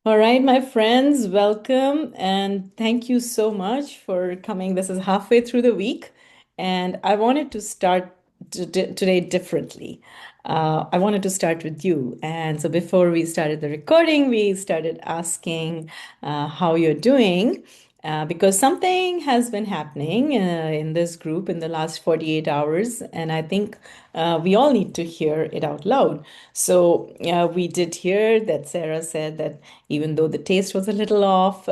All right, my friends, welcome and thank you so much for coming. This is halfway through the week, and I wanted to start today differently. I wanted to start with you. And so before we started the recording, we started asking how you're doing. Because something has been happening in this group in the last 48 hours, and I think we all need to hear it out loud. So, we did hear that Sarah said that even though the taste was a little off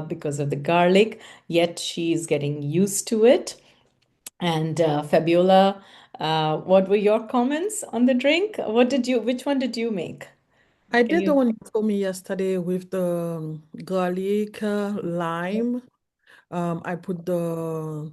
because of the garlic, yet she's getting used to it. And Fabiola, what were your comments on the drink? Which one did you make? I Can did the you? one you told me yesterday with the garlic, lime. I put the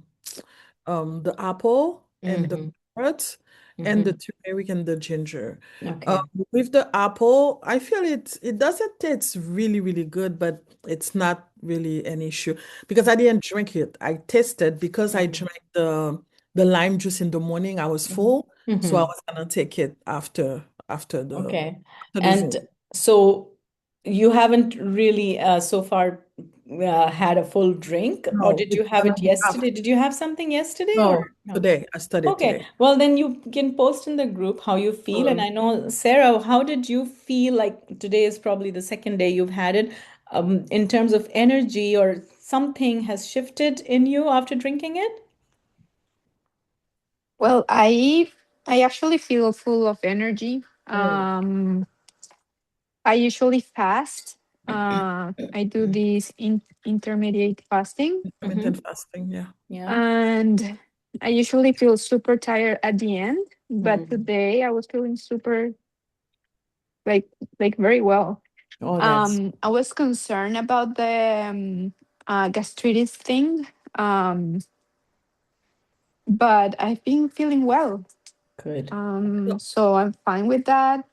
apple and the Hmm. carrot and the Hmm. turmeric and the ginger. Um, Okay. with the apple, I feel it doesn't taste really, really good, but it's not really an issue because I didn't drink it. I tasted because I Hmm. drank the lime juice in the morning. I was full, so I Hmm. was gonna take it Okay. after the And Zoom. so you haven't really so far had a full drink, or No, did you it's have gonna it be after. yesterday? Did you have something yesterday or No, no? today. I studied Okay, today. well, then you can post in the group how you feel. And Um, I know, Sarah, how did you feel like today is probably the second day you've had it, in terms of energy or something has shifted in you after drinking it? Well, I actually feel full of energy. Mm. I usually fast. I do this intermediate fasting, Hmm. intermittent fasting, yeah. Yeah. and I usually feel super tired at the end. But Mm. today I was feeling super like very well. Oh, that's I was concerned about the gastritis thing, um, but I've been feeling well. good. So, So I'm fine with that.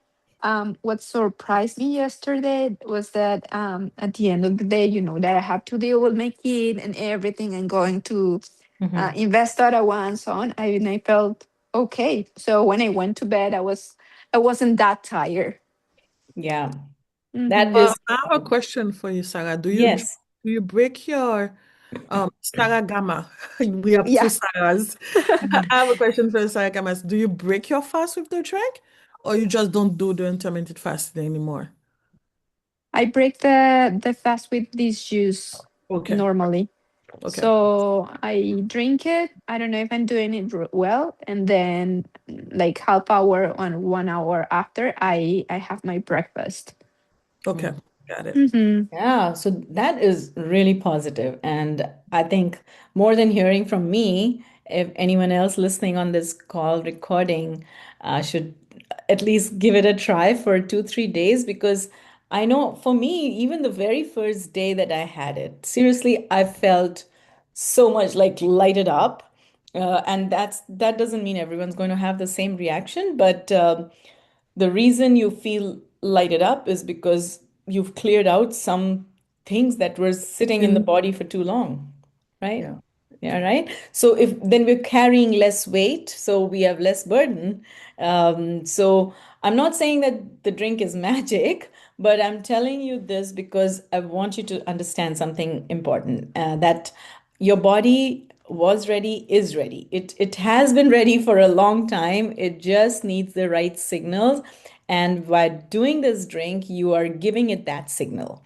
What surprised me yesterday was that at the end of the day, that I have to deal with my kid and everything and going to Hmm. invest that I want and so on. I felt okay. So when I went to bed, I wasn't that tired. Yeah, that Hmm. is I have a question for you, Sarah. yes. Do you break your Sarah Gamma? We have two Yeah, Sarahs. Mhm. I have a question for Sarah Gamma. Do you break your fast with the drink, or you just don't do the intermittent fasting anymore? I break the fast with this juice Okay, normally. okay, So I drink it. I don't know if I'm doing it well, and then like half hour or 1 hour after, I have my breakfast. okay. Got it. Hmm. Yeah, so that is really positive. And I think more than hearing from me, if anyone else listening on this call recording should at least give it a try for 2, 3 days, because I know for me, even the very first day that I had it, seriously, I felt so much like lighted up. And that doesn't mean everyone's going to have the same reaction, but the reason you feel lighted up is because you've cleared out some things that were sitting in the And body for too long, right? yeah, Yeah, right. So if then we're carrying less weight, so we have less burden. So I'm not saying that the drink is magic, but I'm telling you this because I want you to understand something important, that your body was ready, is ready. It has been ready for a long time. It just needs the right signals. And by doing this drink, you are giving it that signal.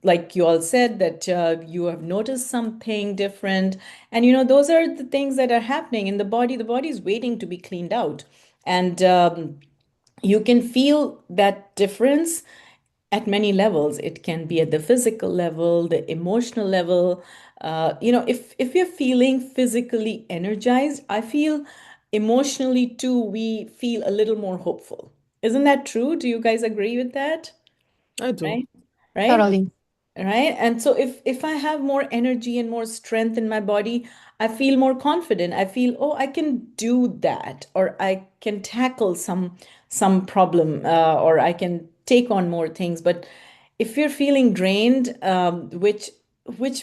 Like you all said, that you have noticed something different. And those are the things that are happening in the body. The body is waiting to be cleaned out. And you can feel that difference at many levels. It can be at the physical level, the emotional level. If you're feeling physically energized, I feel emotionally too, we feel a little more hopeful. Isn't that true? Do you guys agree with that? I do. Right? Right? Totally. Right. And so if I have more energy and more strength in my body, I feel more confident. I feel, oh, I can do that, or I can tackle some problem, or I can take on more things. But if you're feeling drained, which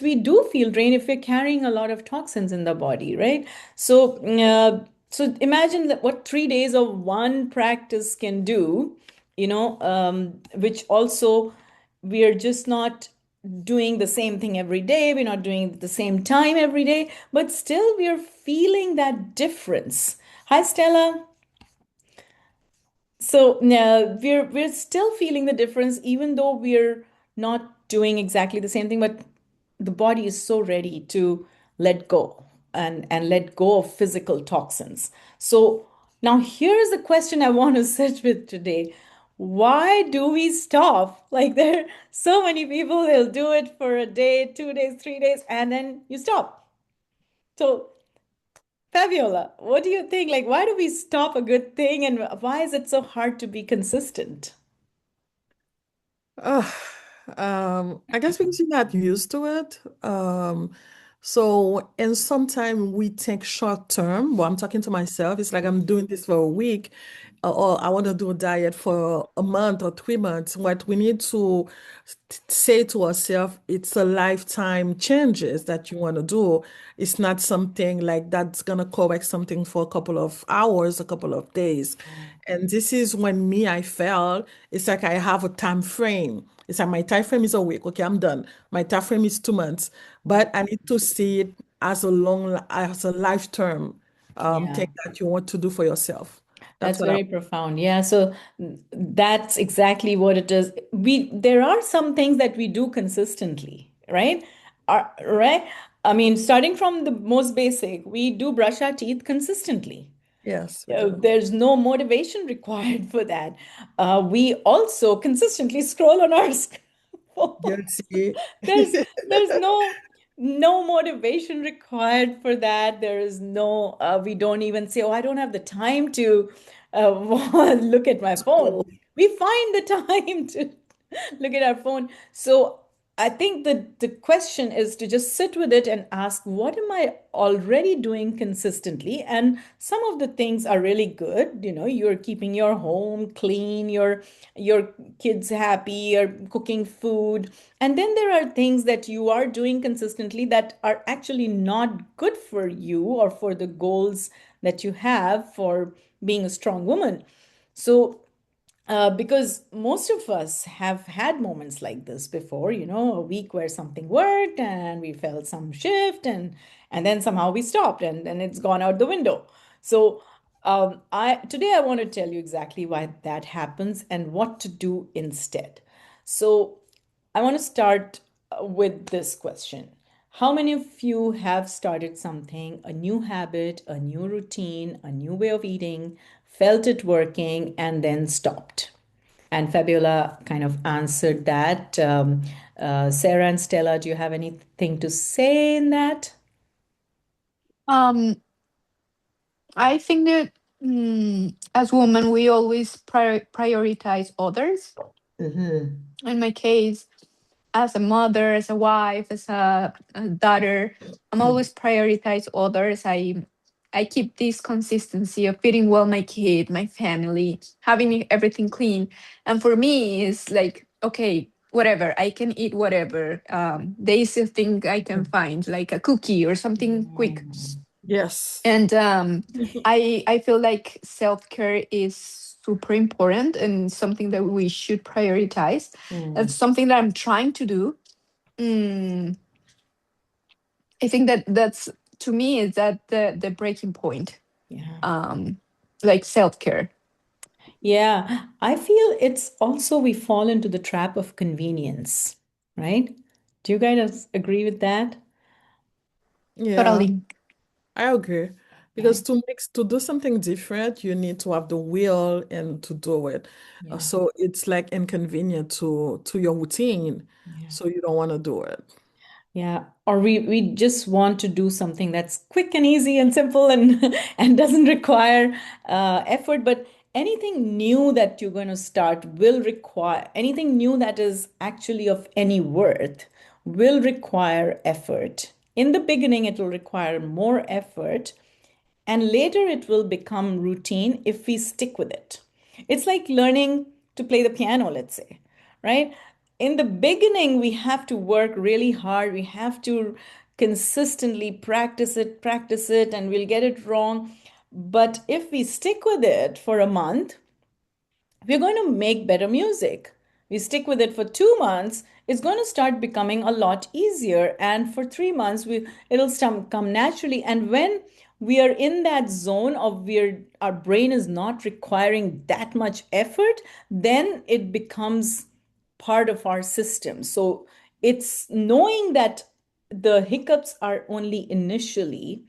we do feel drained if we're carrying a lot of toxins in the body, right? So imagine that what 3 days of one practice can do. which also we are just not doing the same thing every day. We're not doing it at the same time every day, but still we are feeling that difference. Hi, Stella. So now we're still feeling the difference, even though we're not doing exactly the same thing, but the body is so ready to let go and let go of physical toxins. So now here's the question I want to sit with today. Why do we stop? Like there are so many people, they'll do it for a day, 2 days, 3 days, and then you stop. So Fabiola, what do you think? Like, why do we stop a good thing and why is it so hard to be consistent? Uh, I guess because you're not used to it. So, and sometimes we think short term. Well, I'm talking to myself. It's like I'm doing this for a week, or I want to do a diet for a month or 3 months. What we need to say to ourselves, it's a lifetime changes that you want to do. It's not something like that's gonna correct something for a couple of hours, a couple of days. And this is when I felt it's like I have a time frame. It's like my time frame is a week. Okay, I'm done. My time frame is 2 months, but I need to see it as as a life term Yeah. thing that you want to do for yourself. That's That's what I. very profound. Yeah, so that's exactly what it is. There are some things that we do consistently, right? Right? I mean, starting from the most basic, we do brush our teeth consistently. Yes, we do. There's no motivation required for that. We also consistently scroll on our phone. Guilty. there's there's no motivation required for that. There is no we don't even say, oh, I don't have the time to look at my phone. So, We find the time to look at our phone. So I think the question is to just sit with it and ask, what am I already doing consistently? And some of the things are really good. You're keeping your home clean, your kids happy, you're cooking food. And then there are things that you are doing consistently that are actually not good for you or for the goals that you have for being a strong woman. So because most of us have had moments like this before, a week where something worked and we felt some shift and then somehow we stopped and then it's gone out the window. So I today I want to tell you exactly why that happens and what to do instead. So I want to start with this question. How many of you have started something, a new habit, a new routine, a new way of eating, felt it working, and then stopped? And Fabiola kind of answered that. Sarah and Stella, do you have anything to say in that? Um, I think that as women, we always prioritize others. Mm-hmm. In my case, as a mother, as a wife, as a daughter, I'm always prioritize others. I keep this consistency of feeding well my kid, my family, having everything clean. And for me, it's like, okay, whatever, I can eat whatever. The easiest thing I can find, like a cookie or something quick. yes. And I feel like self-care is super important and something that we should prioritize. That's something that I'm trying to do. mm, I think that that's, to me, is that the breaking point. Yeah. um like self-care. Yeah. I feel it's also we fall into the trap of convenience, right? Do you guys agree with that? Yeah, Totally. I agree. Because Right. to do something different, you need to have the will and to do it. Yeah. So it's like inconvenient to your routine, Yeah. so you don't want to do it. Yeah, or we just want to do something that's quick and easy and simple and and doesn't require effort. But anything new that you're going to start will require anything new that is actually of any worth will require effort. In the beginning, it will require more effort, and later it will become routine if we stick with it. It's like learning to play the piano, let's say, right? In the beginning, we have to work really hard. We have to consistently practice it, and we'll get it wrong. But if we stick with it for a month, we're going to make better music. We stick with it for 2 months, it's going to start becoming a lot easier. And for 3 months, it'll come naturally. And when we are in that zone of where our brain is not requiring that much effort, then it becomes part of our system. So it's knowing that the hiccups are only initially,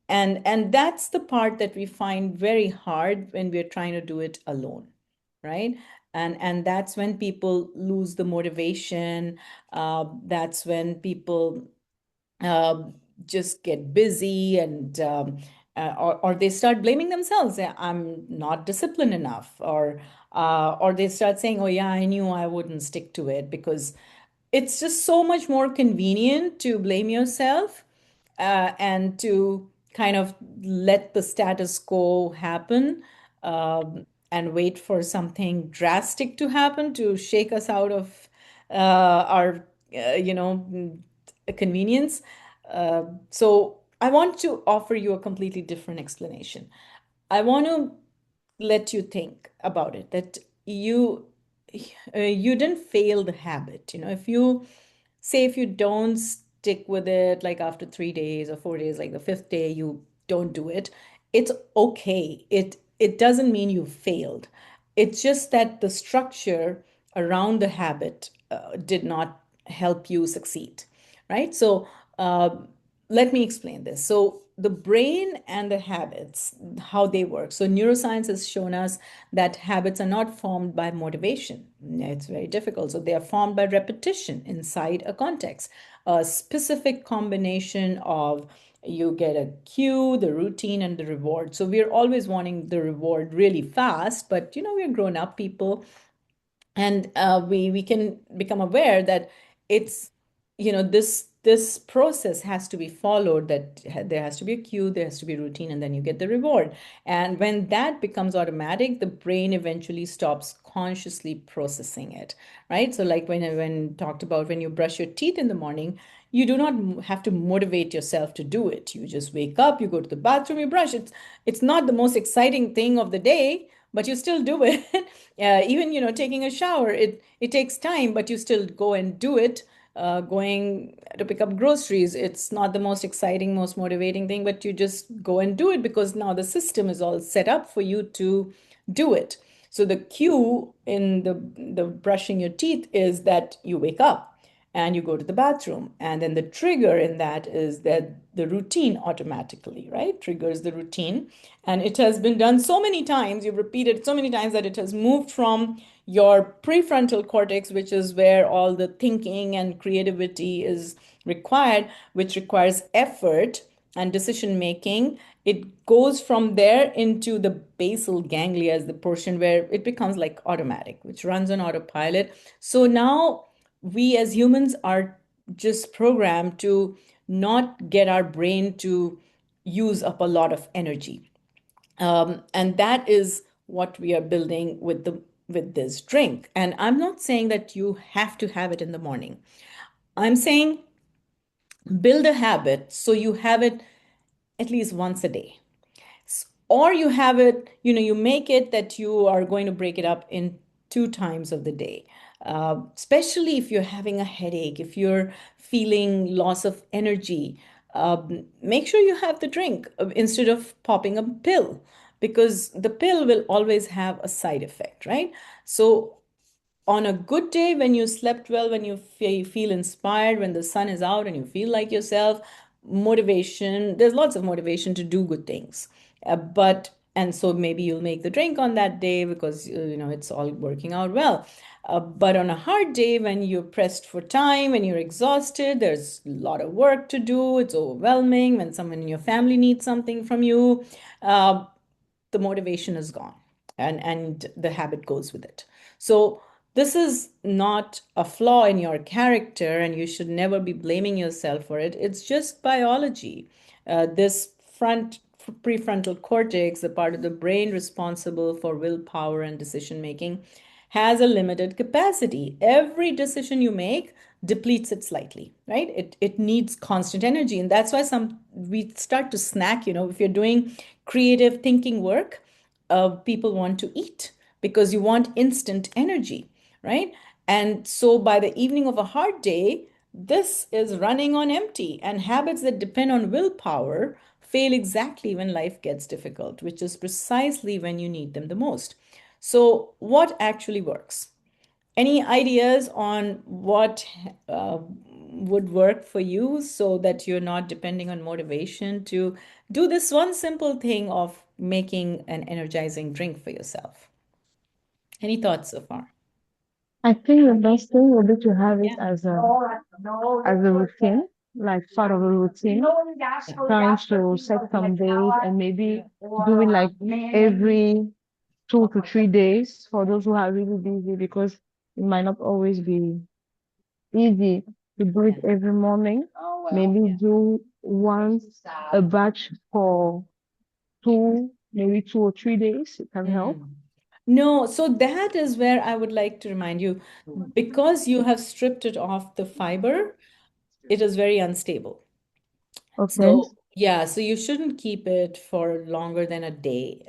and that's the part that we find very hard when we're trying to do it alone, right? And that's when people lose the motivation. That's when people um, just get busy, and or they start blaming themselves. I'm not disciplined enough, or they start saying, oh yeah, I knew I wouldn't stick to it, because it's just so much more convenient to blame yourself, and to kind of let the status quo happen, and wait for something drastic to happen to shake us out of our, you know, convenience. So I want to offer you a completely different explanation. I want to let you think about it, that you didn't fail the habit. If you say, if you don't stick with it, like after 3 days or 4 days, like the fifth day you don't do it, it's okay. It doesn't mean you failed. It's just that the structure around the habit did not help you succeed, right? So uh, let me explain this. So the brain and the habits, how they work. So neuroscience has shown us that habits are not formed by motivation. It's very difficult. So they are formed by repetition inside a context, a specific combination of, you get a cue, the routine, and the reward. So we're always wanting the reward really fast, but we're grown up people, and we can become aware that it's, this process has to be followed, that there has to be a cue, there has to be routine, and then you get the reward. And when that becomes automatic, the brain eventually stops consciously processing it, right? So like when talked about, when you brush your teeth in the morning, you do not have to motivate yourself to do it. You just wake up, you go to the bathroom, you brush. It's not the most exciting thing of the day, but you still do it. Even taking a shower, it takes time, but you still go and do it. Going to pick up groceries, it's not the most exciting, most motivating thing, but you just go and do it, because now the system is all set up for you to do it. So the cue in the brushing your teeth is that you wake up and you go to the bathroom, and then the trigger in that is that the routine automatically, right, triggers the routine. And it has been done so many times, you've repeated it so many times, that it has moved from your prefrontal cortex, which is where all the thinking and creativity is required, which requires effort and decision making. It goes from there into the basal ganglia, as the portion where it becomes like automatic, which runs on autopilot. So now we as humans are just programmed to not get our brain to use up a lot of energy. And that is what we are building with this drink. And I'm not saying that you have to have it in the morning. I'm saying build a habit so you have it at least once a day, or you have it, you make it that you are going to break it up in 2 times of the day. Especially if you're having a headache, if you're feeling loss of energy, make sure you have the drink instead of popping a pill, because the pill will always have a side effect, right? So on a good day, when you slept well, when you feel inspired, when the sun is out and you feel like yourself, motivation, there's lots of motivation to do good things. But and so maybe you'll make the drink on that day, because it's all working out well. But on a hard day, when you're pressed for time, when you're exhausted, there's a lot of work to do, it's overwhelming, when someone in your family needs something from you, uh, the motivation is gone, and the habit goes with it. So this is not a flaw in your character, and you should never be blaming yourself for it. It's just biology. This prefrontal cortex, the part of the brain responsible for willpower and decision making, has a limited capacity. Every decision you make depletes it slightly, right? It needs constant energy. And that's why we start to snack, if you're doing creative thinking work, people want to eat. because you want instant energy, right? And so by the evening of a hard day, this is running on empty, and habits that depend on willpower fail exactly when life gets difficult, which is precisely when you need them the most. So, what actually works? Any ideas on what would work for you so that you're not depending on motivation to do this one simple thing of making an energizing drink for yourself? Any thoughts so far? I think the best thing would be to have it Yeah. as a routine, like part of a routine, trying to set some days and maybe do it like every 2 to 3 days for those who are really busy because it might not always be easy to do it Yeah. every morning. Maybe Yeah. do once a batch for maybe 2 or 3 days. It can help. Mm. No, so that is where I would like to remind you, because you have stripped it off the fiber, it is very unstable. Okay. So, yeah, so you shouldn't keep it for longer than a day.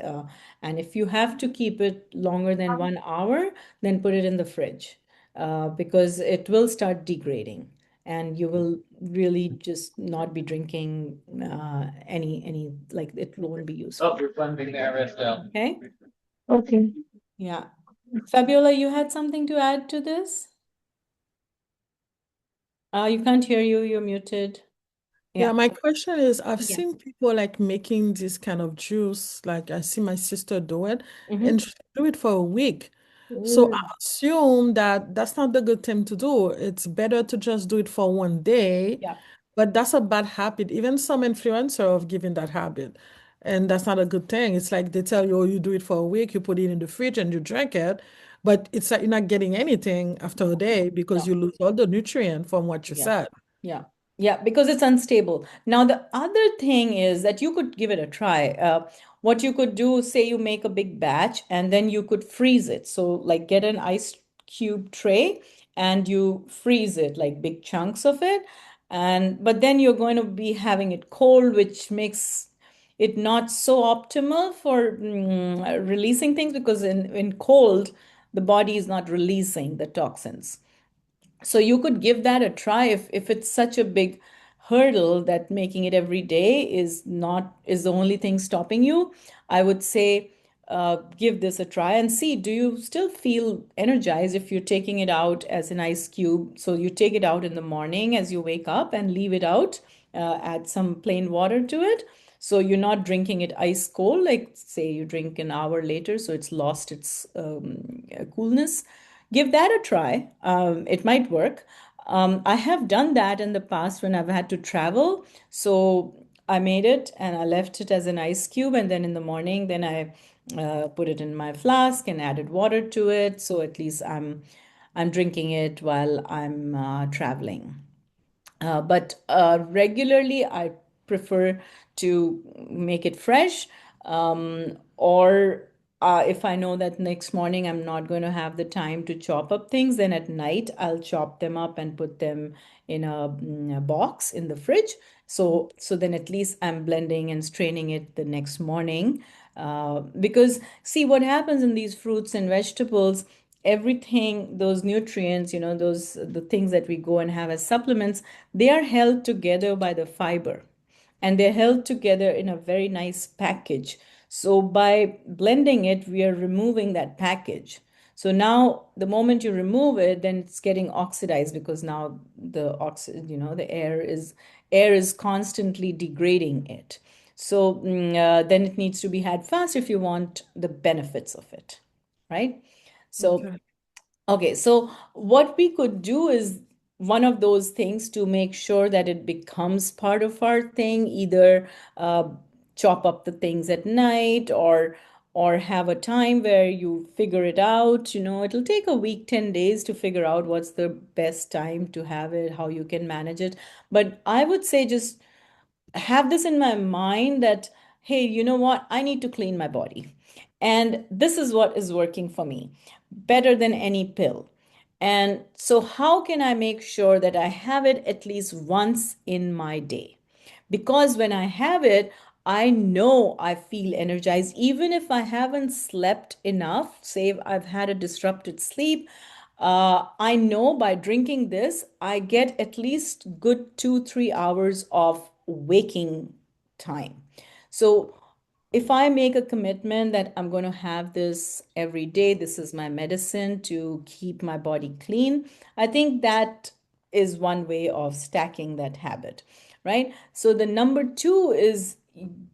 And if you have to keep it longer than 1 hour, then put it in the fridge because it will start degrading and you will really just not be drinking any, like it won't be useful. Okay? Okay. Yeah. Fabiola, you had something to add to this? You can't hear you, you're muted. Yeah, Yeah. my question is, I've Yeah. seen people like making this kind of juice. Like I see my sister do it, Mm-hmm. and she do it for a week. So I Ooh. assume that that's not the good thing to do. It's better to just do it for one day, Yeah. but that's a bad habit. Even some influencer of giving that habit, and that's not a good thing. It's like they tell you, oh, you do it for a week, you put it in the fridge and you drink it, but it's like you're not getting anything after a day because No. you lose all the nutrient from what you Yeah. said. Yeah. Yeah, because it's unstable. Now, the other thing is that you could give it a try. What you could do, say you make a big batch and then you could freeze it. So, like, get an ice cube tray and you freeze it, like big chunks of it. And but then you're going to be having it cold, which makes it not so optimal for releasing things because in cold, the body is not releasing the toxins. So you could give that a try if it's such a big hurdle that making it every day is the only thing stopping you. I would say give this a try and see, do you still feel energized if you're taking it out as an ice cube? So you take it out in the morning as you wake up and leave it out, add some plain water to it. So you're not drinking it ice cold, like say you drink an hour later, so it's lost its coolness. Give that a try. It might work. I have done that in the past when I've had to travel. So I made it and I left it as an ice cube, and then in the morning, then I put it in my flask and added water to it. So at least I'm drinking it while I'm traveling. But regularly, I prefer to make it fresh. Or if I know that next morning I'm not going to have the time to chop up things, then at night I'll chop them up and put them in a box in the fridge. So then at least I'm blending and straining it the next morning. Because see what happens in these fruits and vegetables, everything, those nutrients, those the things that we go and have as supplements, they are held together by the fiber, and they're held together in a very nice package. So by blending it, we are removing that package. So now the moment you remove it, then it's getting oxidized because now the air is constantly degrading it. So then it needs to be had fast if you want the benefits of it, right? So Okay. okay, so what we could do is one of those things to make sure that it becomes part of our thing, either uh, chop up the things at night or have a time where you figure it out. It'll take a week, 10 days to figure out what's the best time to have it, how you can manage it. But I would say just have this in my mind that, hey, you know what? I need to clean my body. And this is what is working for me better than any pill. And so, how can I make sure that I have it at least once in my day? Because when I have it, I know I feel energized even if I haven't slept enough. Say if I've had a disrupted sleep, I know by drinking this, I get at least good 2, 3 hours of waking time. So if I make a commitment that I'm going to have this every day, this is my medicine to keep my body clean, I think that is one way of stacking that habit, right? So the number two is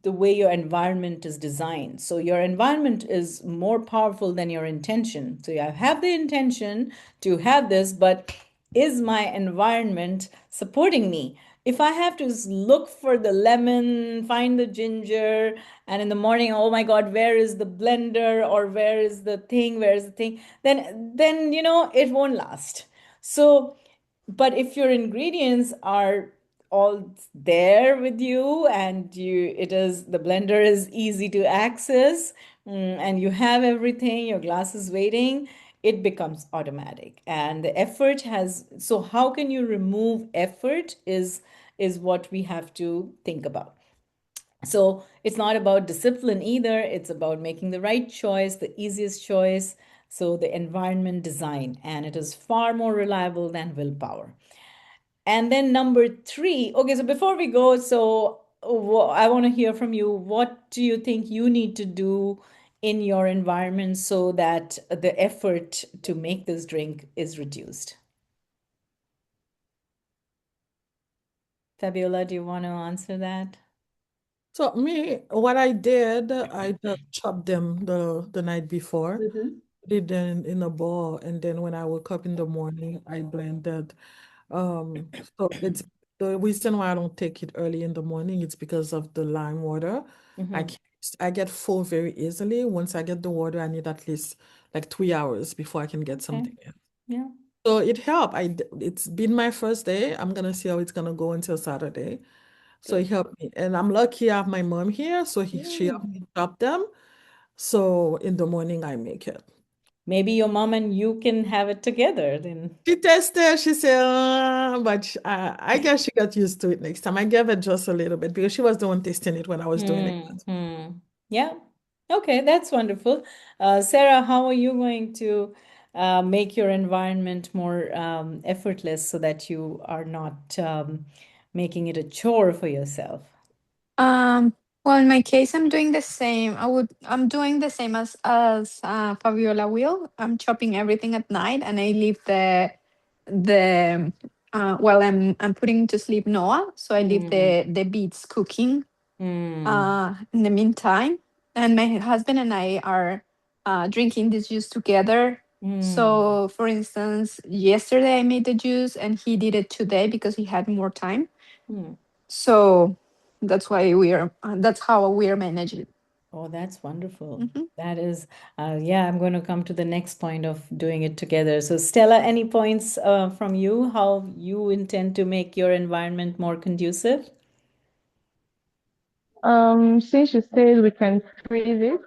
the way your environment is designed. So your environment is more powerful than your intention. So you have the intention to have this, but is my environment supporting me? If I have to look for the lemon, find the ginger, and in the morning, oh my God, where is the blender or where is the thing, where is the thing, then it won't last. So but if your ingredients are all there with you and it is the blender is easy to access, and you have everything, your glass is waiting, it becomes automatic. And the effort has, so how can you remove effort is what we have to think about. So it's not about discipline either. It's about making the right choice, the easiest choice. So the environment design, and it is far more reliable than willpower. And then number three, okay, so before we go, so I want to hear from you. What do you think you need to do in your environment so that the effort to make this drink is reduced? Fabiola, do you want to answer that? So me, what I did, I just chopped them the night before, Mm-hmm. did them in a bowl, and then when I woke up in the morning, I blended. So it's the reason why I don't take it early in the morning, it's because of the lime water. I Mm-hmm. can't, I get full very easily. Once I get the water, I need at least like 3 hours before I can get Okay. something in. Yeah. So it helped. It's been my first day. I'm gonna see how it's gonna go until Saturday. So Good. it helped me. And I'm lucky I have my mom here, so she helped Mm. me chop them. So in the morning I make it. Maybe your mom and you can have it together then. She tested, she said, but I guess she got used to it next time. I gave it just a little bit because she was the one tasting it when I was doing it. Hmm. Yeah. Okay, that's wonderful. Sarah, how are you going to make your environment more effortless so that you are not making it a chore for yourself? Um, well, in my case, I'm doing the same. I'm doing the same as Fabiola will. I'm chopping everything at night, and I leave the well, I'm putting to sleep Noah, so I leave Mm, the beets cooking mm, in the meantime. And my husband and I are drinking this juice together. mm, So, for instance, yesterday I made the juice, and he did it today because he had more time. mm. So that's why we are. That's how we are managing. Oh, that's wonderful. Mhm. That is, yeah, I'm going to come to the next point of doing it together. So, Stella, any points from you how you intend to make your environment more conducive? Since you said we can freeze it,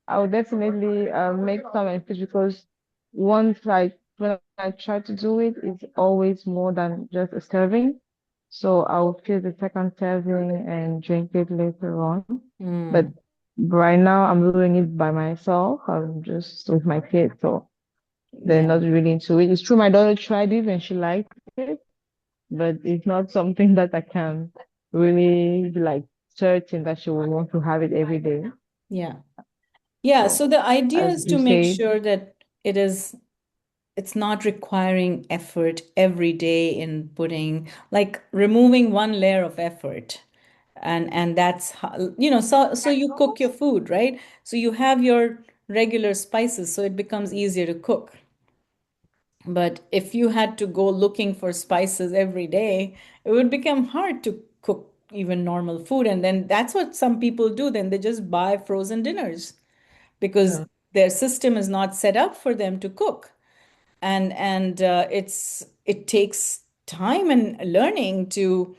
I would definitely make some and fish because once when I try to do it, it's always more than just a serving. So I'll fill the second serving and drink it later on. But Mm, right now I'm doing it by myself. I'm just with my kids, so they're yeah, not really into it. It's true, my daughter tried it and she liked it, but it's not something that I can really be like certain that she will want to have it every day. yeah. Yeah, So so the idea as is to you make say, sure that it's not requiring effort every day in putting, like removing one layer of effort. And that's how, so you cook your food, right? So you have your regular spices, so it becomes easier to cook. But if you had to go looking for spices every day, it would become hard to cook even normal food. And then that's what some people do. Then they just buy frozen dinners because Yeah. their system is not set up for them to cook. And it takes time and learning to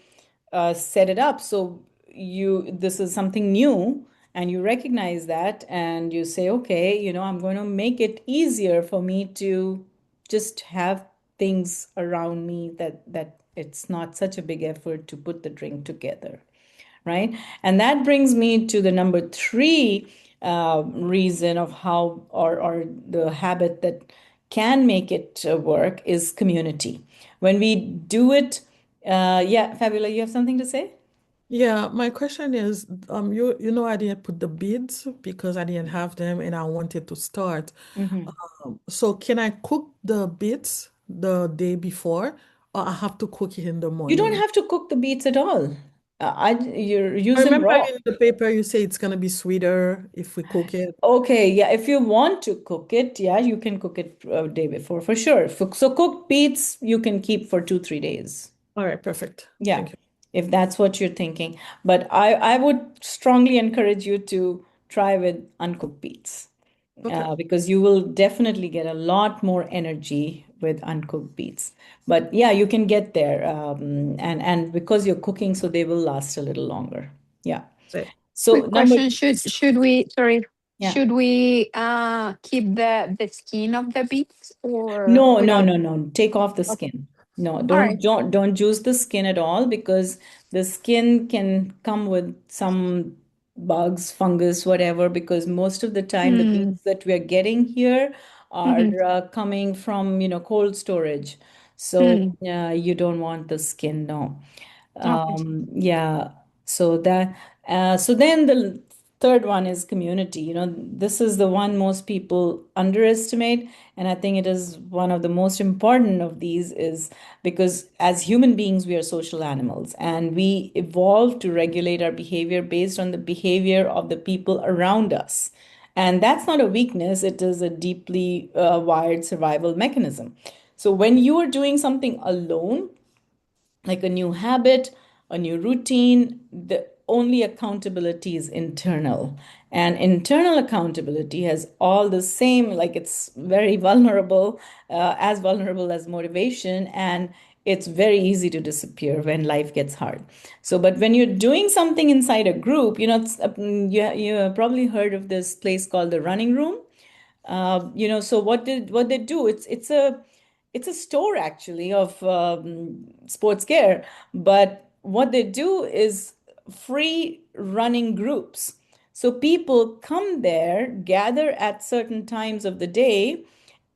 set it up. So this is something new, and you recognize that, and you say, okay, I'm going to make it easier for me to just have things around me that it's not such a big effort to put the drink together, right? And that brings me to the number three reason of how, or the habit that can make it work is community. When we do it, yeah, Fabiola, you have something to say? Yeah, my question is, you know, I didn't put the beads because I didn't have them and I wanted to start. Mhm. So can I cook the beets the day before, or I have to cook it in the You don't morning? have to cook the beets at all. You I use them remember raw. in the paper you say it's gonna be sweeter if we cook it. Okay, yeah, if you want to cook it, yeah, you can cook it day before for sure. So cooked beets you can keep for 2, 3 days. All right, perfect. Yeah, Thank you. if that's what you're thinking. But I would strongly encourage you to try with uncooked beets Okay, because you will definitely get a lot more energy with uncooked beets. But yeah, you can get there, and because you're cooking, so they will last a little longer. Yeah. say. So Quick number, question: should we, sorry, yeah. should we keep the skin of the beets or No, no, without? no, no. Take off the Okay. skin. No, All right. don't juice the skin at all because the skin can come with some bugs, fungus, whatever, because most of the time the Mm, beets that we are getting here are mm-hmm, coming from, cold storage. So mm, you don't want the skin, no. okay. Yeah, so so then the third one is community. This is the one most people underestimate, and I think it is one of the most important of these is because as human beings we are social animals and we evolve to regulate our behavior based on the behavior of the people around us. And that's not a weakness, it is a deeply wired survival mechanism. So when you are doing something alone, like a new habit, a new routine, the only accountability is internal. And internal accountability has all the same, like it's very vulnerable, as vulnerable as motivation. And it's very easy to disappear when life gets hard. So, but when you're doing something inside a group, you have probably heard of this place called the running room. So what they do? It's a store actually of sports gear, but what they do is free running groups. So people come there, gather at certain times of the day,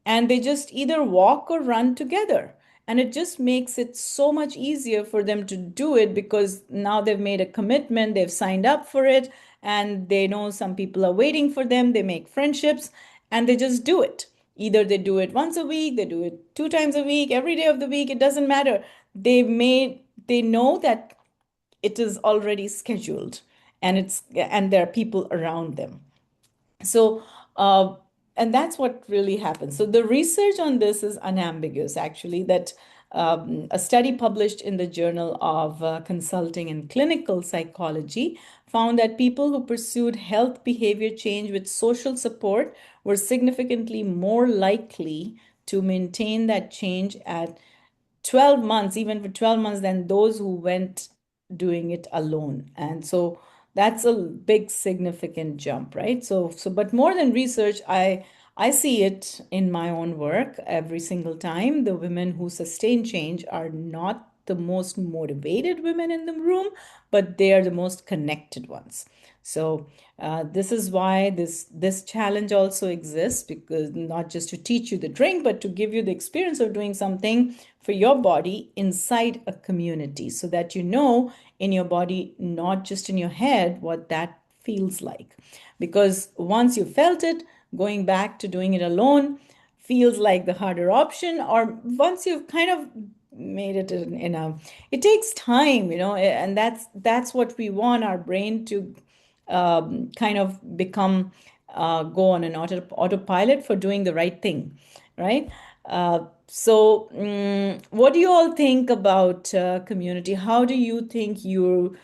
and they just either walk or run together. And it just makes it so much easier for them to do it because now they've made a commitment, they've signed up for it, and they know some people are waiting for them. They make friendships and they just do it. Either they do it once a week, they do it 2 times a week, every day of the week, it doesn't matter. They know that it is already scheduled and there are people around them. So, and that's what really happens. So, the research on this is unambiguous, actually, that a study published in the Journal of Consulting and Clinical Psychology found that people who pursued health behavior change with social support were significantly more likely to maintain that change at 12 months, even for 12 months, than those who went doing it alone. And so that's a big significant jump, right? But more than research, I see it in my own work every single time. The women who sustain change are not the most motivated women in the room, but they are the most connected ones. So this is why this challenge also exists, because not just to teach you the drink, but to give you the experience of doing something for your body inside a community, so that you know in your body, not just in your head, what that feels like. Because once you felt it, going back to doing it alone feels like the harder option. Or once you've kind of made it in a, it takes time, and that's what we want our brain to kind of become, go on an autopilot for doing the right thing, right? What do you all think about community? How do you think you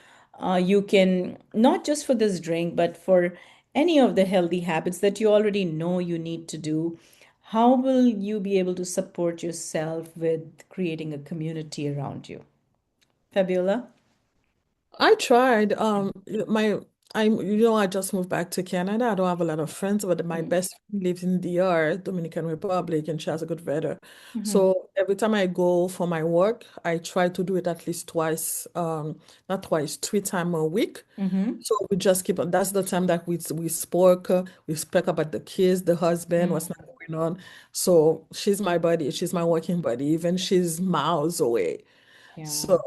can, not just for this drink, but for any of the healthy habits that you already know you need to do? How will you be able to support yourself with creating a community around you? Fabiola? I tried. My I just moved back to Canada. I don't have a lot of friends, but my Mm. best friend lives in DR, Dominican Republic, and she has a good weather. Mm-hmm. So every time I go for my work, I try to do it at least twice, not twice, 3 times a week. Mm-hmm. So we just keep on. That's the time that we spoke about the kids, the husband, what's Mm. not going on. So she's my buddy, she's my working buddy, even she's miles away. Yeah. So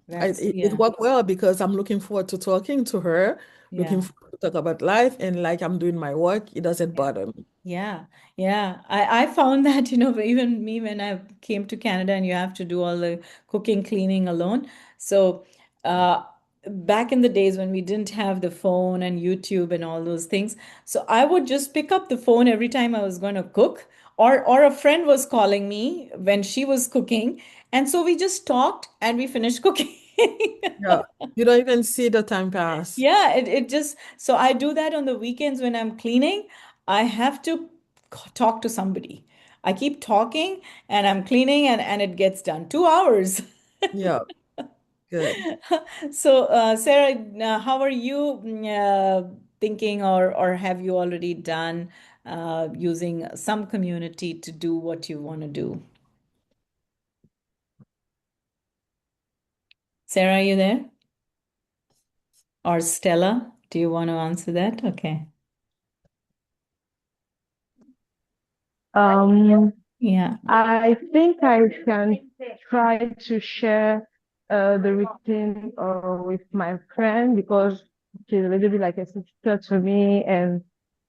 it Yeah. worked well because I'm looking forward to talking to her, looking Yeah. forward to talk about life, and like I'm doing my work, it doesn't Yeah. bother me. Yeah, yeah. I found that, even me when I came to Canada and you have to do all the cooking, cleaning alone. So, uh, back in the days when we didn't have the phone and YouTube and all those things, so I would just pick up the phone every time I was going to cook, or a friend was calling me when she was cooking, and so we just talked and we finished cooking. Yeah, you don't even see the time pass. Yeah, it just, so I do that on the weekends when I'm cleaning. I have to talk to somebody. I keep talking and I'm cleaning and it gets done. 2 hours. Yeah, good. So, Sarah, how are you thinking, or have you already done using some community to do what you want to do? Sarah, are you there? Or Stella, do you want to answer that? Okay. Um, Yeah. I think I can try to share the routine with my friend because she's a little bit like a sister to me, and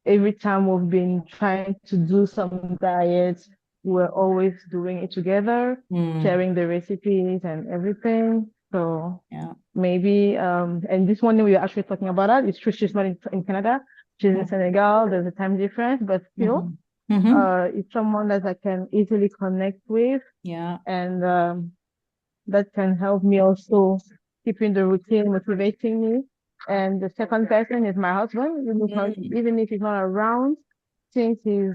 every time we've been trying to do some diets, we're always doing it together, Mm, sharing the recipes and everything. So yeah. maybe and this morning we were actually talking about that. It's true she's not in Canada, she's in Senegal. There's a time difference, but still Mm-hmm. Mm-hmm. it's someone that I can easily connect with, Yeah. and that can help me also keeping the routine, motivating me. And the second person is my husband, Mm, even if he's not around, since he's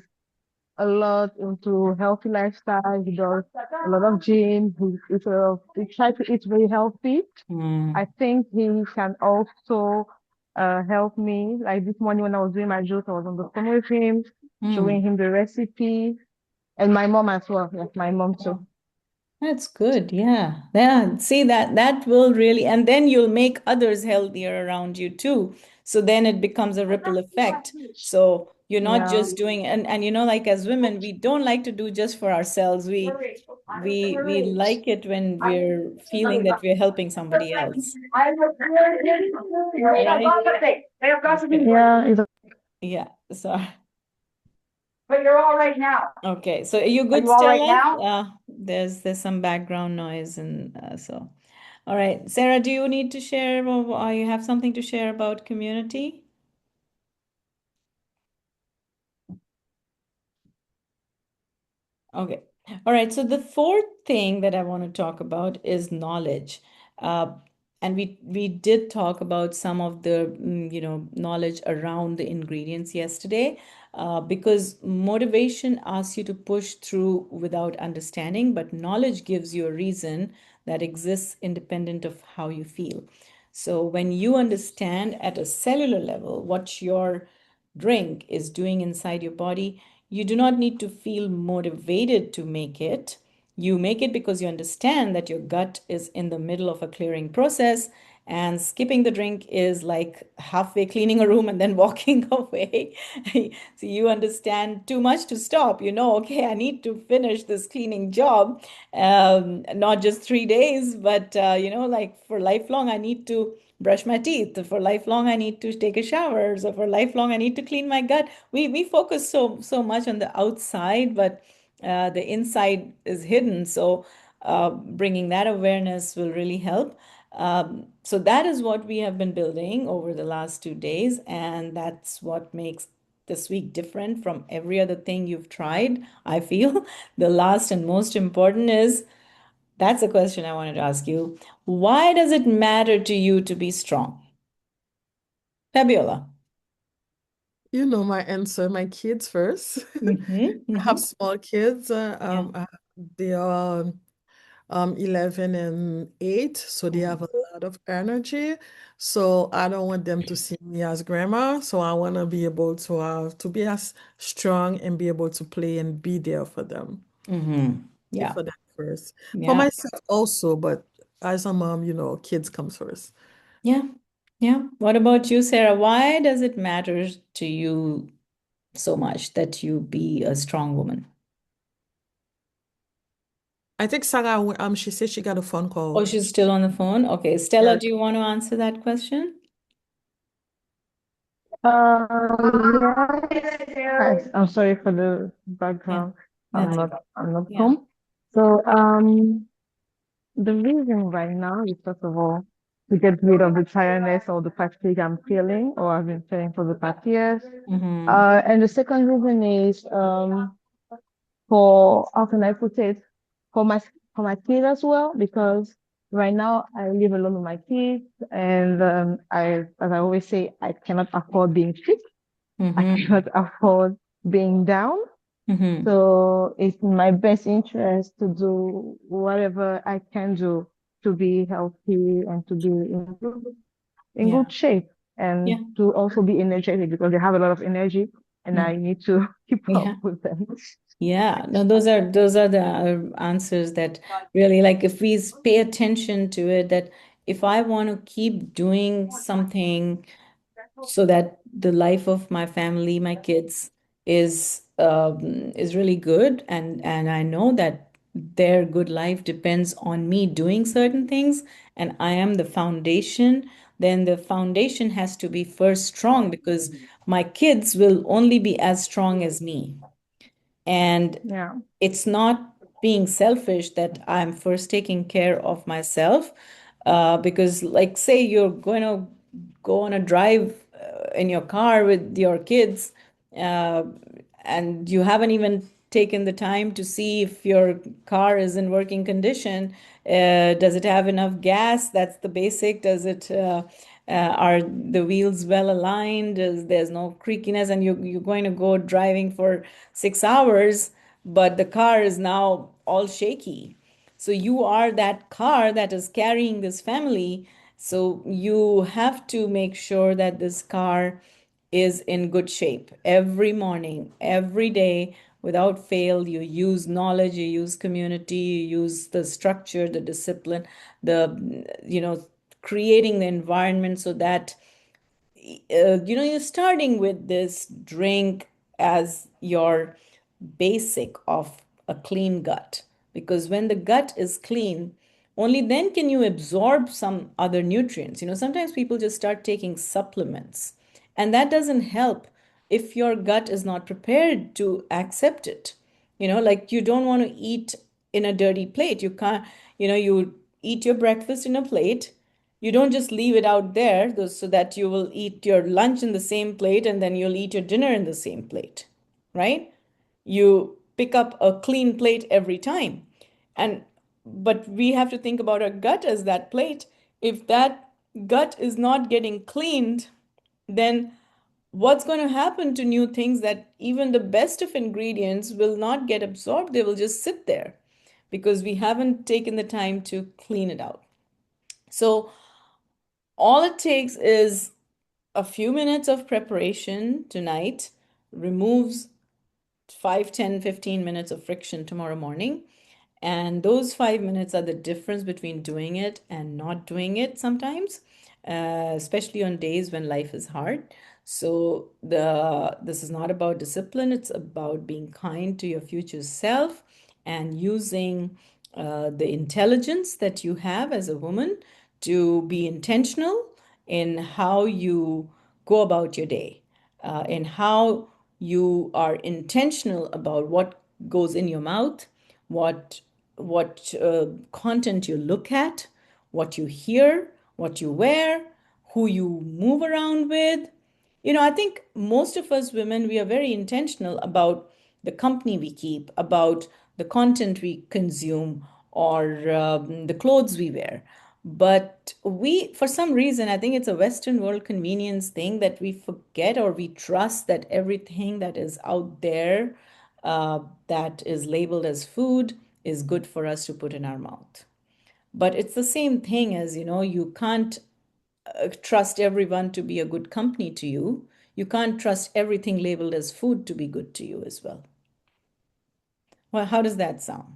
a lot into healthy lifestyle, he does a lot of gym, he tries to eat very healthy. mm, I think he can also help me. Like this morning when I was doing my juice, I was on the phone with him, mm. showing him the recipe, and my mom as well. Yes, my mom too. Oh, that's good. Yeah. Yeah. See, that will really, and then you'll make others healthier around you too. So then it becomes a ripple effect. So you're not Yeah. just doing, and like as women, we don't like to do just for ourselves. We like it when we're feeling that we're helping somebody else. Right? Okay. Yeah, it's Yeah. So, But you're all right now. okay. So are you Are good, you all right Stella? now? There's some background noise, and so. All right. Sarah, do you need to share, or you have something to share about community? Okay. All right. So the fourth thing that I want to talk about is knowledge. Uh, and we did talk about some of the knowledge around the ingredients yesterday, because motivation asks you to push through without understanding, but knowledge gives you a reason that exists independent of how you feel. So when you understand at a cellular level what your drink is doing inside your body, you do not need to feel motivated to make it. You make it because you understand that your gut is in the middle of a clearing process, and skipping the drink is like halfway cleaning a room and then walking away. So you understand too much to stop. Okay, I need to finish this cleaning job, not just 3 days, but like for lifelong, I need to brush my teeth. For lifelong, I need to take a shower. So for lifelong, I need to clean my gut. We focus so much on the outside, but the inside is hidden. So bringing that awareness will really help. So that is what we have been building over the last 2 days, and that's what makes this week different from every other thing you've tried. I feel the last and most important is, that's a question I wanted to ask you. Why does it matter to you to be strong? Fabiola. You know my answer, my kids first. Mm-hmm, I have mm-hmm. small kids. Yeah. They are 11 and 8, so they Mm, have a lot of energy, so I don't want them to see me as grandma. So I want to be able to have to be as strong and be able to play and be there for them. Be Yeah. for them first. For Yeah. myself also, but as a mom, kids comes first. Yeah. Yeah. What about you, Sarah? Why does it matter to you so much that you be a strong woman? I think Sarah, she said she got a phone Oh, call. she's still on the phone. Okay. Stella, Yes. do you want to answer that question? I'm sorry for the Yeah. background. That's okay. I'm not Yeah. home. So, the reason right now is first of all to get rid of the tiredness or the fatigue I'm feeling or I've been feeling for the past years. Mm-hmm. And the second reason is for how can I put it? For my for my kids as well, because right now I live alone with my kids and as I always say, I cannot afford being sick. I Mm-hmm. cannot afford being down. Mm-hmm. So it's in my best interest to do whatever I can do to be healthy and to be in Yeah. good shape and Yeah. to also be energetic because they have a lot of energy and Mm. I need to keep Yeah. up with them. Yeah. No, those are the answers that really, like, if we pay attention to it, that if I want to keep doing something so that the life of my family, my kids is really good, and I know that their good life depends on me doing certain things, and I am the foundation, then the foundation has to be first strong because my kids will only be as strong as me. And Yeah. it's not being selfish that I'm first taking care of myself. Because, like, say you're going to go on a drive in your car with your kids, uh, and you haven't even taken the time to see if your car is in working condition. Does it have enough gas? That's the basic. Does it are the wheels well aligned? There's no creakiness, and you're going to go driving for 6 hours, but the car is now all shaky. So you are that car that is carrying this family. So you have to make sure that this car is in good shape every morning, every day, without fail. You use knowledge, you use community, you use the structure, the discipline, creating the environment so that you're starting with this drink as your basic of a clean gut, because when the gut is clean, only then can you absorb some other nutrients. Sometimes people just start taking supplements, and that doesn't help if your gut is not prepared to accept it. Like, you don't want to eat in a dirty plate. You can't. You eat your breakfast in a plate. You don't just leave it out there so that you will eat your lunch in the same plate and then you'll eat your dinner in the same plate, right? You pick up a clean plate every time. And but we have to think about our gut as that plate. If that gut is not getting cleaned, then what's going to happen to new things, that even the best of ingredients will not get absorbed? They will just sit there because we haven't taken the time to clean it out. So all it takes is a few minutes of preparation tonight, removes 5, 10, 15 minutes of friction tomorrow morning. And those 5 minutes are the difference between doing it and not doing it sometimes, especially on days when life is hard. So this is not about discipline, it's about being kind to your future self and using the intelligence that you have as a woman to be intentional in how you go about your day, in how you are intentional about what goes in your mouth, what content you look at, what you hear, what you wear, who you move around with. I think most of us women, we are very intentional about the company we keep, about the content we consume, or the clothes we wear. But we, for some reason, I think it's a Western world convenience thing, that we forget or we trust that everything that is out there, that is labeled as food, is good for us to put in our mouth. But it's the same thing as, you can't trust everyone to be a good company to you. You can't trust everything labeled as food to be good to you as well. Well, how does that sound?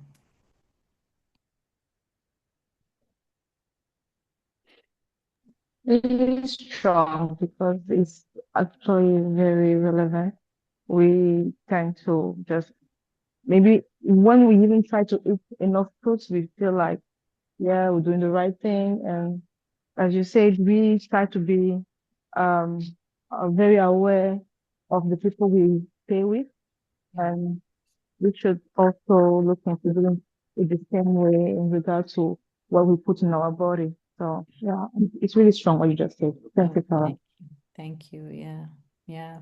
It is strong because it's actually very relevant. We tend to just maybe when we even try to eat enough fruits, we feel like, yeah, we're doing the right thing. And as you said, we try to be um, very aware of the people we stay with, and we should also look into doing it the same way in regard to what we put in our body. So yeah, it's really strong what you just said. Thank Oh, you, Sarah. thank you. Yeah. Yeah.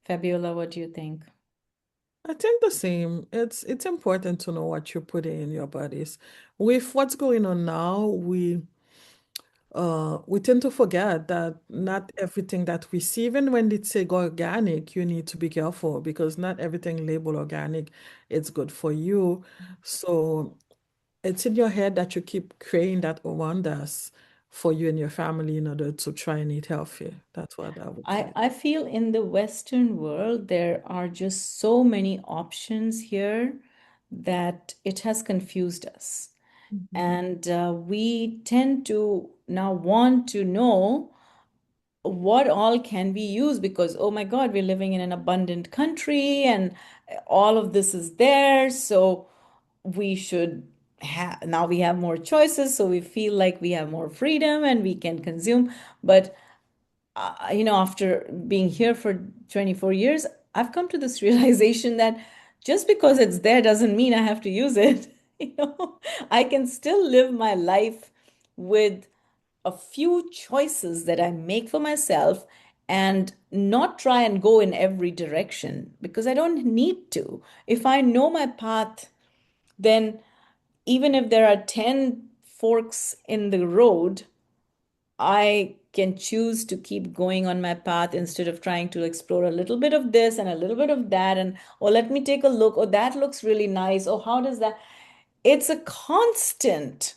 Fabiola, what do you think? I think the same. It's important to know what you're putting in your bodies. With what's going on now, we tend to forget that not everything that we see, even when it's say organic, you need to be careful because not everything labeled organic is good for you. So it's in your head that you keep creating that wonders for you and your family in order to try and eat healthy. That's what I would say. I feel in the Western world, there are just so many options here that it has confused us. Mhm. And we tend to now want to know what all can we use because, oh my God, we're living in an abundant country and all of this is there. So we should have, now we have more choices. So we feel like we have more freedom and we can consume. But after being here for 24 years, I've come to this realization that just because it's there doesn't mean I have to use it. I can still live my life with a few choices that I make for myself and not try and go in every direction because I don't need to. If I know my path, then even if there are 10 forks in the road, I can choose to keep going on my path instead of trying to explore a little bit of this and a little bit of that. And, oh, let me take a look. Oh, that looks really nice. Oh, how does that? It's a constant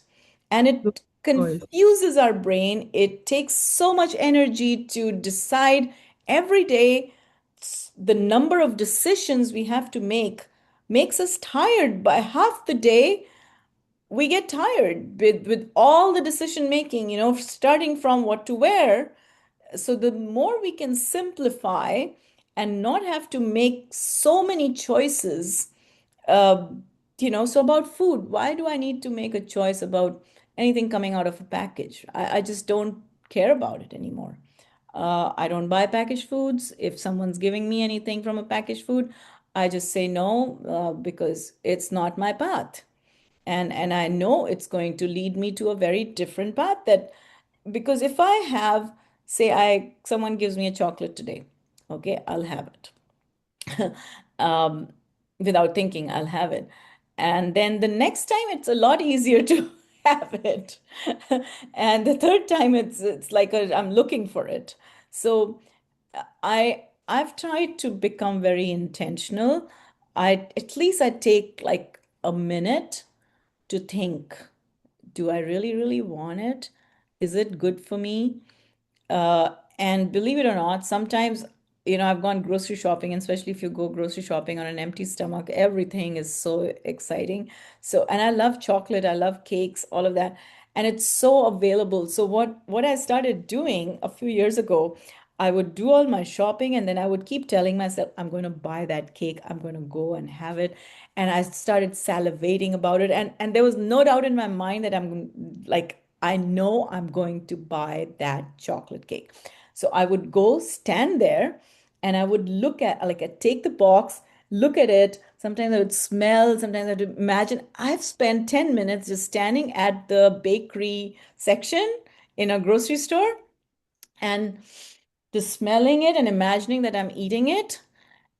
and Good it choice. confuses our brain. It takes so much energy to decide every day. The number of decisions we have to make makes us tired. By half the day, we get tired with all the decision making, starting from what to wear. So the more we can simplify and not have to make so many choices, uh, so about food, why do I need to make a choice about anything coming out of a package? I just don't care about it anymore. I don't buy packaged foods. If someone's giving me anything from a packaged food, I just say no, because it's not my path. And I know it's going to lead me to a very different path that because if I have, say, I someone gives me a chocolate today, okay, I'll have it. Without thinking, I'll have it. And then the next time it's a lot easier to have it. And the third time it's like I'm looking for it. So I've tried to become very intentional. I take like a minute to think, do I really, really want it? Is it good for me? And believe it or not, sometimes, I've gone grocery shopping, and especially if you go grocery shopping on an empty stomach, everything is so exciting. So, and I love chocolate, I love cakes, all of that. And it's so available. So what I started doing a few years ago, I would do all my shopping and then I would keep telling myself, I'm going to buy that cake, I'm going to go and have it. And I started salivating about it. And there was no doubt in my mind that I know I'm going to buy that chocolate cake. So I would go stand there and I would look at, like, I'd take the box, look at it. Sometimes I would smell, sometimes I would imagine. I've spent 10 minutes just standing at the bakery section in a grocery store and just smelling it and imagining that I'm eating it.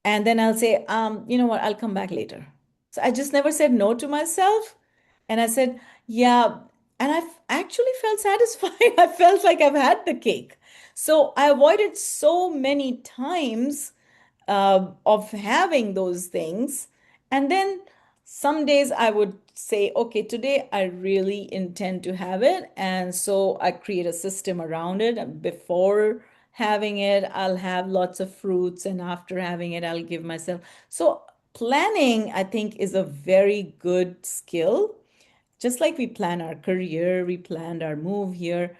And then I'll say, you know what, I'll come back later. So I just never said no to myself. And I said, yeah. And actually felt satisfied. I felt like I've had the cake. So I avoided so many times of having those things. And then Some days I would say, okay, today I really intend to have it. And so I create a system around it. And before having it, I'll have lots of fruits. And after having it, I'll give myself. So planning, I think, is a very good skill. Just like we plan our career, we planned our move here,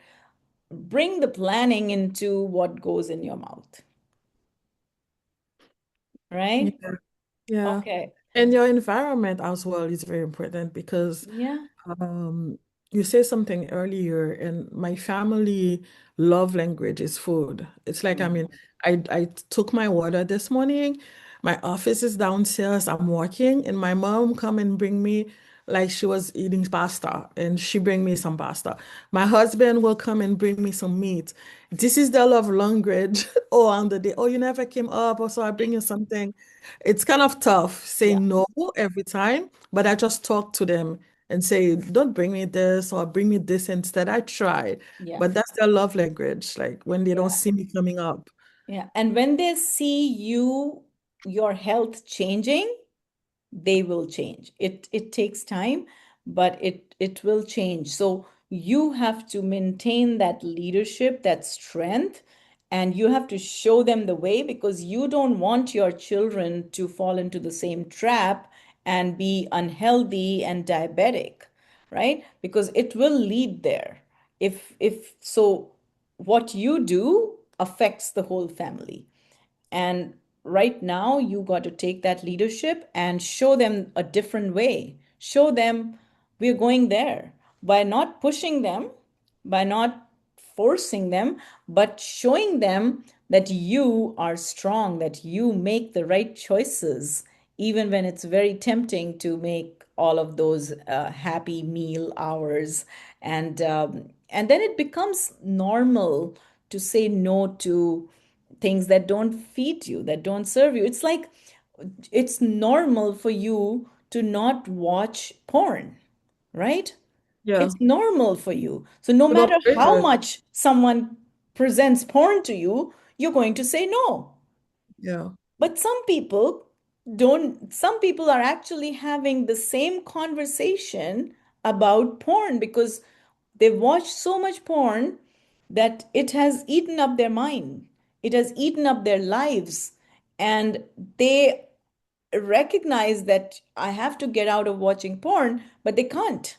bring the planning into what goes in your mouth, Yeah. right? Yeah. Okay. And your environment as well is very important because Yeah. Um, you said something earlier, and my family love language is food. It's like, I mean, I took my water this morning. My office is downstairs. I'm working, and my mom come and bring me like she was eating pasta, and she bring me some pasta. My husband will come and bring me some meat. This is the love language. Oh, on the day, oh, you never came up, or so I bring you something. It's kind of tough Yeah. saying no every time, but I just talk to them and say, don't bring me this or bring me this instead. I tried. Yeah. But that's their love language, like when they don't Yeah. see me coming up. Yeah. And when they see you, your health changing, they will change. It takes time, but it will change. So you have to maintain that leadership, that strength, and you have to show them the way because you don't want your children to fall into the same trap and be unhealthy and diabetic, right? Because it will lead there. If so, what you do affects the whole family. And right now, you got to take that leadership and show them a different way. Show them we're going there by not pushing them, by not forcing them, but showing them that you are strong, that you make the right choices, even when it's very tempting to make all of those happy meal hours. And then it becomes normal to say no to things that don't feed you, that don't serve you. It's like it's normal for you to not watch porn, right? Yeah. It's normal for you. So no Without matter how pressure. much someone presents porn to you, you're going to say no. Yeah. But some people are actually having the same conversation about porn because they've watched so much porn that it has eaten up their mind. It has eaten up their lives. And they recognize that I have to get out of watching porn, but they can't.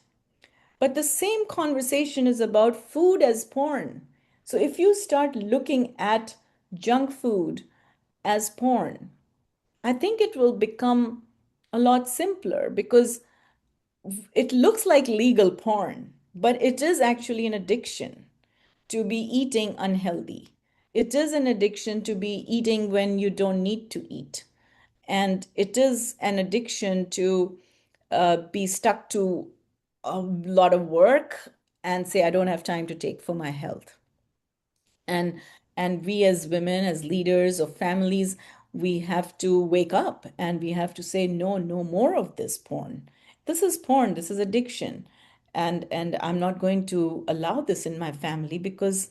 But the same conversation is about food as porn. So if you start looking at junk food as porn, I think it will become a lot simpler because it looks like legal porn, but it is actually an addiction to be eating unhealthy. It is an addiction to be eating when you don't need to eat. And it is an addiction to be stuck to a lot of work and say, I don't have time to take for my health. And we as women, as leaders of families, we have to wake up and we have to say, no, no more of this porn. This is porn, this is addiction. And I'm not going to allow this in my family because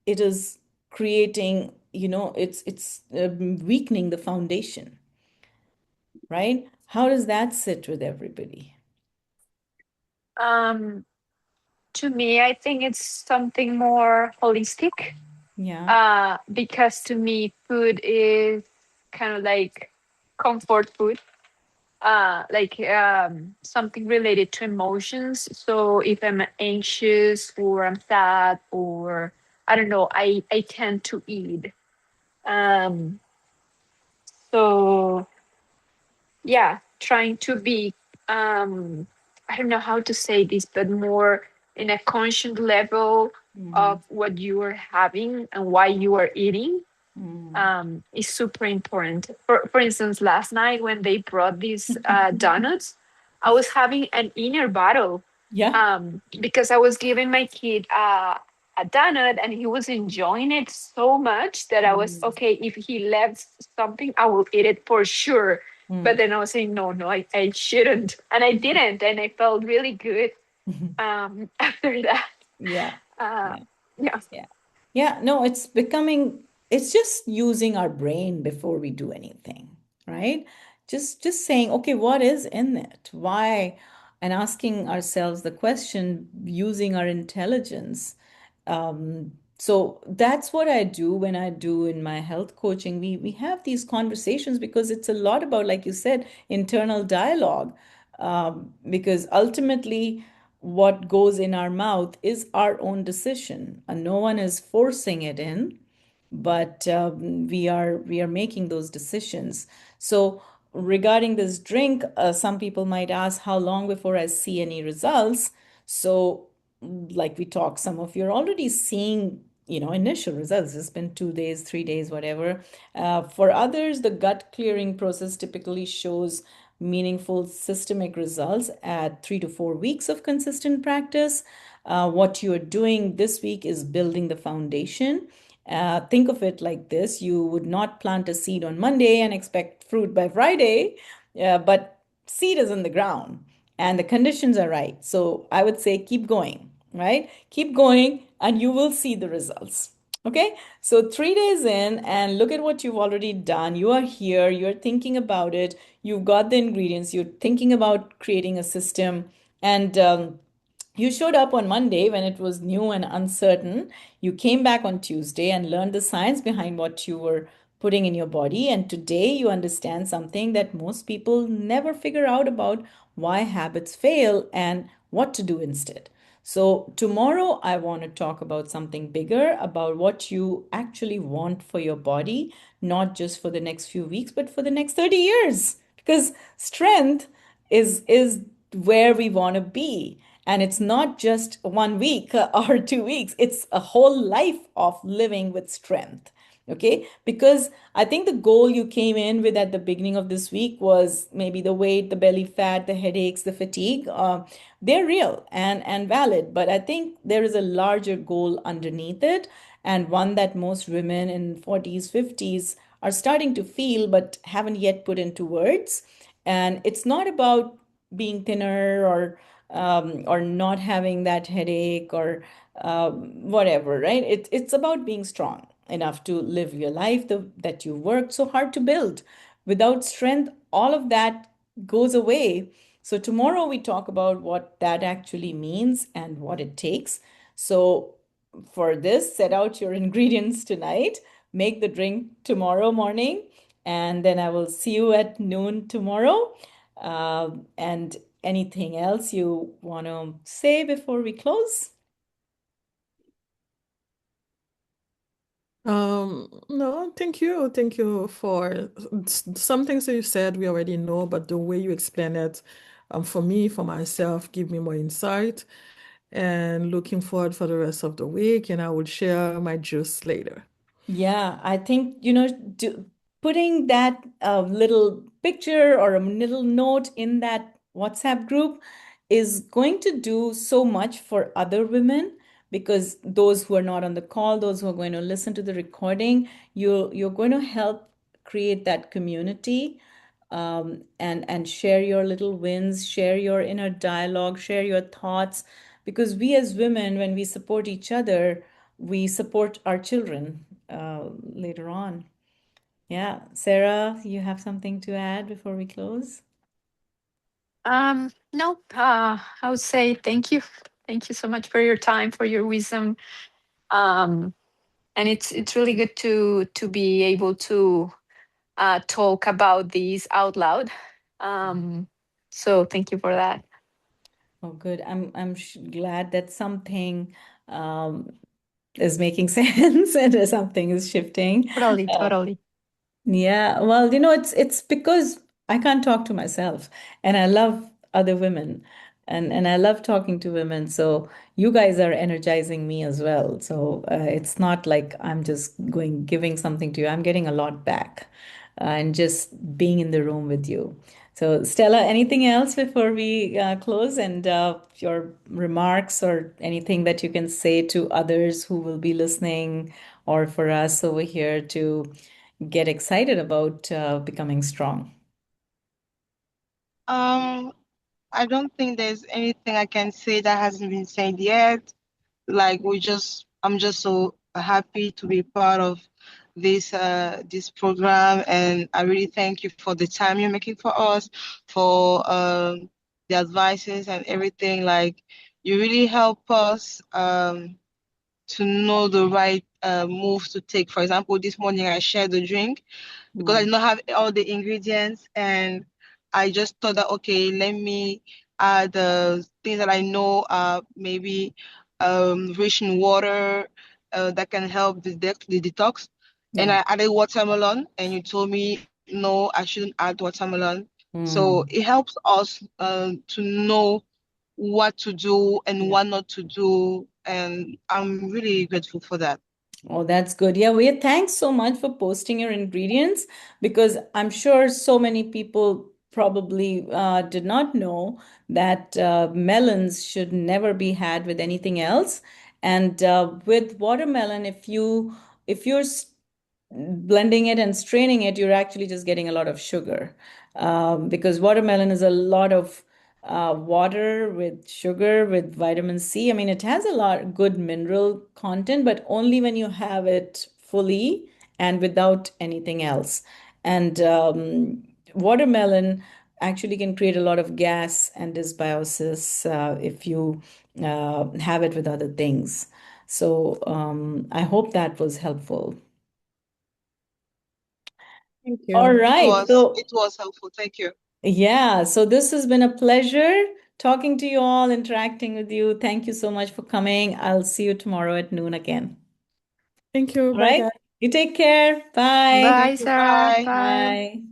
it is creating, it's weakening the foundation, right? How does that sit with everybody? Um, to me, I think it's something more holistic. Yeah. Because to me, food is kind of like comfort food. Something related to emotions. So if I'm anxious or I'm sad or I don't know, I tend to eat. Um, so yeah, trying to be I don't know how to say this, but more in a conscious level Mm, of what you are having and why you are eating mm. is super important. For instance, last night when they brought these donuts, I was having an inner battle Yeah. because I was giving my kid a donut and he was enjoying it so much that I was Mm, okay. If he left something, I will eat it for sure. But mm. then I was saying, no, no, I shouldn't. And I didn't. And I felt really good after that. Yeah. Uh, Yeah. yeah. Yeah. Yeah. No, it's just using our brain before we do anything, right? just saying, okay, what is in it? Why? And asking ourselves the question using our intelligence. So that's what I do when I do in my health coaching. We have these conversations because it's a lot about, like you said, internal dialogue. Because ultimately, what goes in our mouth is our own decision, and no one is forcing it in, but we are making those decisions. So regarding this drink, some people might ask how long before I see any results. So like we talked, some of you are already seeing, initial results. It's been 2 days, 3 days, whatever. For others, the gut clearing process typically shows meaningful systemic results at 3 to 4 weeks of consistent practice. What you are doing this week is building the foundation. Think of it like this: you would not plant a seed on Monday and expect fruit by Friday, but seed is in the ground and the conditions are right. So I would say keep going, right? Keep going and you will see the results. Okay, so 3 days in, and look at what you've already done. You are here, you're thinking about it, you've got the ingredients, you're thinking about creating a system, and you showed up on Monday when it was new and uncertain. You came back on Tuesday and learned the science behind what you were putting in your body. And today you understand something that most people never figure out about: why habits fail and what to do instead. So, tomorrow I want to talk about something bigger, about what you actually want for your body, not just for the next few weeks, but for the next 30 years. Because strength is where we want to be, and it's not just 1 week or 2 weeks, it's a whole life of living with strength. Okay, because I think the goal you came in with at the beginning of this week was maybe the weight, the belly fat, the headaches, the fatigue. They're real and valid, but I think there is a larger goal underneath it, and one that most women in 40s, 50s are starting to feel but haven't yet put into words. And it's not about being thinner or not having that headache or whatever, right? It's about being strong enough to live your life that you worked so hard to build. Without strength, all of that goes away. So tomorrow we talk about what that actually means and what it takes. So for this, set out your ingredients tonight, make the drink tomorrow morning, and then I will see you at noon tomorrow. And anything else you want to say before we close? No, thank you. Thank you for some things that you said we already know, but the way you explain it, for me, for myself, give me more insight. And looking forward for the rest of the week, and I will share my juice later. Yeah, I think, putting that little picture or a little note in that WhatsApp group is going to do so much for other women, because those who are not on the call, those who are going to listen to the recording, you're going to help create that community, and share your little wins, share your inner dialogue, share your thoughts. Because we as women, when we support each other, we support our children later on. Yeah, Sarah, you have something to add before we close? No, I would say thank you. Thank you so much for your time, for your wisdom. Um, and it's really good to be able to talk about these out loud. Um, so thank you for that. Oh, good. I'm glad that something um, is making sense and something is shifting. Totally, totally. Yeah, well, it's because I can't talk to myself, and I love other women, and I love talking to women. So you guys are energizing me as well. So it's not like I'm just going giving something to you. I'm getting a lot back, and just being in the room with you. So Stella, anything else before we close, and your remarks or anything that you can say to others who will be listening, or for us over here to get excited about becoming strong? Um, I don't think there's anything I can say that hasn't been said yet. I'm just so happy to be part of this program, and I really thank you for the time you're making for us, for the advices and everything. Like, you really help us to know the right moves to take. For example, this morning I shared the drink because I did not have all the ingredients, and I just thought that, okay, let me add the things that I know are maybe rich in water, that can help the detox. And Yeah. I added watermelon, and you told me no, I shouldn't add watermelon. So Mm. it helps us to know what to do and Yeah. what not to do, and I'm really grateful for that. Oh, that's good. Yeah, we thanks so much for posting your ingredients, because I'm sure so many people probably did not know that melons should never be had with anything else. And with watermelon, if you're blending it and straining it, you're actually just getting a lot of sugar, because watermelon is a lot of water with sugar with vitamin C. I mean, it has a lot good mineral content, but only when you have it fully and without anything else. And watermelon actually can create a lot of gas and dysbiosis if you have it with other things. So I hope that was helpful. Thank All you. It right. was So, it was helpful. Thank you. yeah, so this has been a pleasure talking to you all, interacting with you. Thank you so much for coming. I'll see you tomorrow at noon again. Thank you. All Bye, right. guys. You take care. Bye. Thank Bye, you. Sarah. Bye. Bye. Bye.